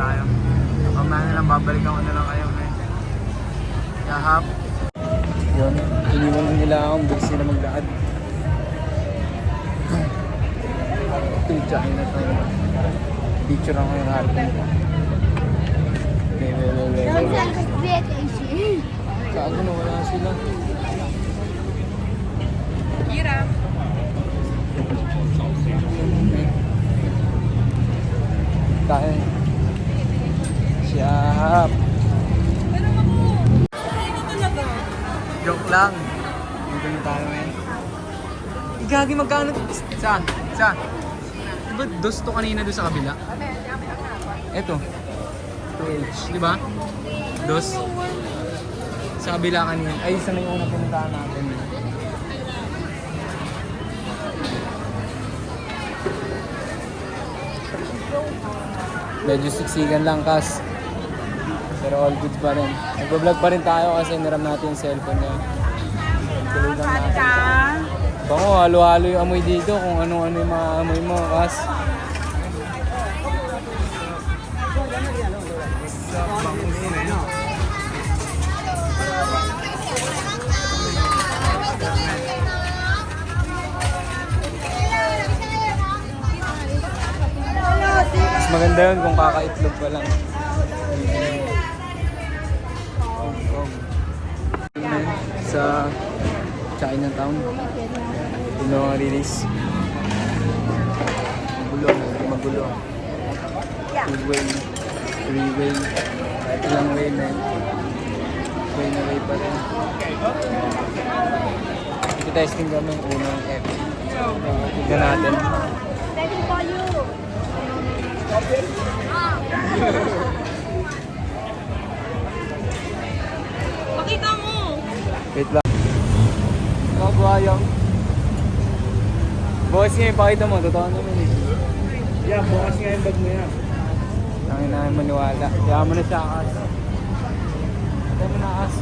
tayo. Mamaya na lang, babalikan ko na lang kayo, men. Yahap. Yun, iniwan na nila akong busy na magdaan. Ito yung China to. Picture ako yung harapan ko. Kago na wala sila. Ira. Tayo. Siyap. Joke lang. Dito na tayo ngayon. Igagi magkano? Saan? Saan? Diba dos to kanina doon sa kabila? Eto. 2H. Diba? Dos. Sa kabila kanina. Ay, isa na yung unang pinuntahan natin. Medyo siksikan lang, kas. Pero all good pa rin. Nag-vlog pa rin tayo kasi niram natin yung cellphone niya. Tuloy lang natin. Bango, halo-halo yung amoy dito kung ano-ano yung mga amoy mo, kas. Mas maganda yun kung kakaitlog pa lang. Sa Chinatown. Release. Magulo. Two-way, three-way, kahit ilang way, man. Way na way pa rin. Ito-testing kami yung unang F. Tignan natin. Ready for you. Pakita mo. Wait lang. Mga buhayang. Bukas nga yung pakita mo, totoo naman eh. Yeah, bukas nga yung bag mo yan. Tangin na maniwala. Kaya mo na siya akas. Kaya mo na akas.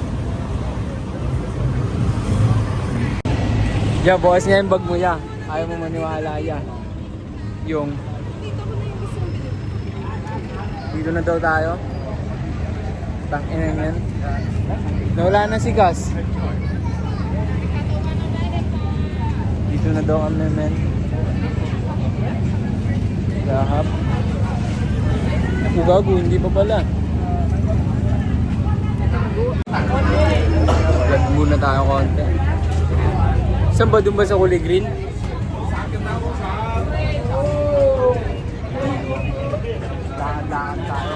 Yeah, bukas nga yung bag mo yan. Ayaw mo maniwala yan. Yung dito na daw tayo. Tangina yan. Nawala na si Gus. Dito na daw kami, men. Lahap. Ako gago, hindi pa pala. Vlog muna tayo konti. Saan ba? Doon ba sa kulay green? Dahan-dahan tayo.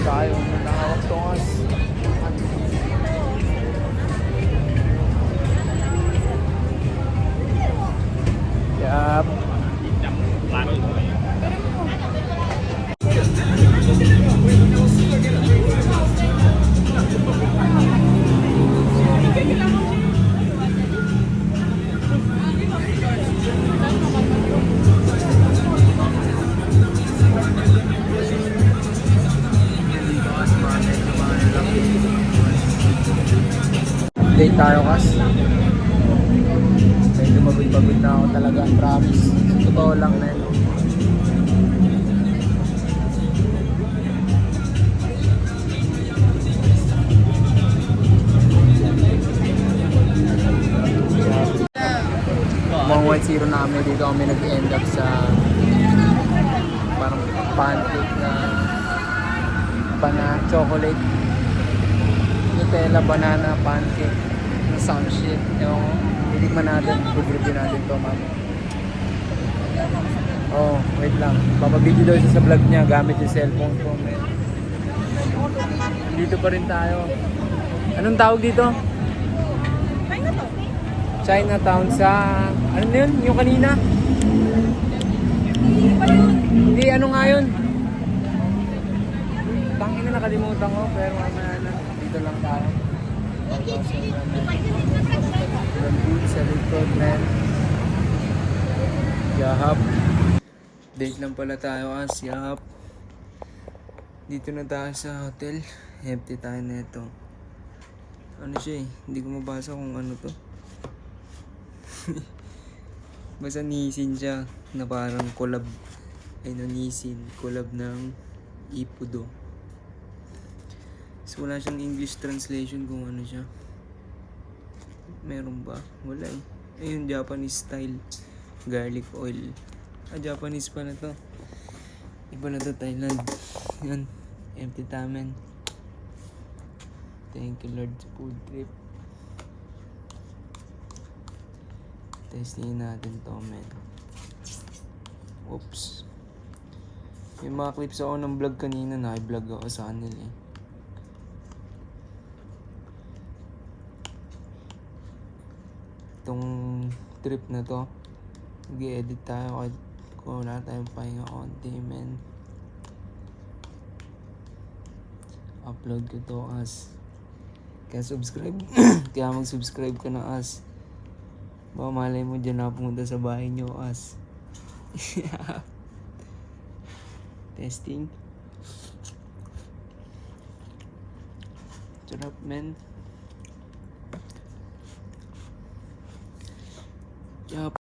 Tayo nakawak tongas. Yap. Late tayo kas. Medyo mabit-mabit na ako talaga, promise. Totoo lang na yun. Mga 1-0 namin dito kami nag-end up sa parang pancake na chocolate. Nutella, banana, pancake, some shit. Ewan ko, titigman natin, good review natin to, mami. Oh, wait lang. Papabidyo daw siya sa vlog niya gamit yung cellphone ko, man. Dito pa rin tayo. Anong tawag dito? Chinatown sa... Ano na yun? Yung kanina? Hindi, ano nga yun? Tangina, nakalimutan ko, pero mamaya na. Dito lang tayo. Good sa likod, man. Yahap. Date lang pala tayo, as yahap. Dito na tayo sa hotel. Empty tayo na ito. Ano siya eh? Hindi ko mabasa kung ano to. Basta Nissin siya na parang collab. Ay no, Nissin. Collab ng Ippudo. So wala siyang English translation kung ano siya. Meron ba? Wala eh. Ayun, Japanese style. Garlic oil. Japanese pa na to. Iba na to, Thailand. Yan. Empty tamen. Thank you Lord sa food trip. Testingin natin to, men. Oops. Yung mga clips ako ng vlog kanina, naki-vlog ako sa kanila eh. Itong trip na to, mag-edit tayo kahit kung wala tayong pahinga konti, men. Upload ko to as. Kaya subscribe. Kaya mag-subscribe ka na as. Baka malay mo dyan napunta sa bahay nyo as. Testing. Sarap, men. Yup.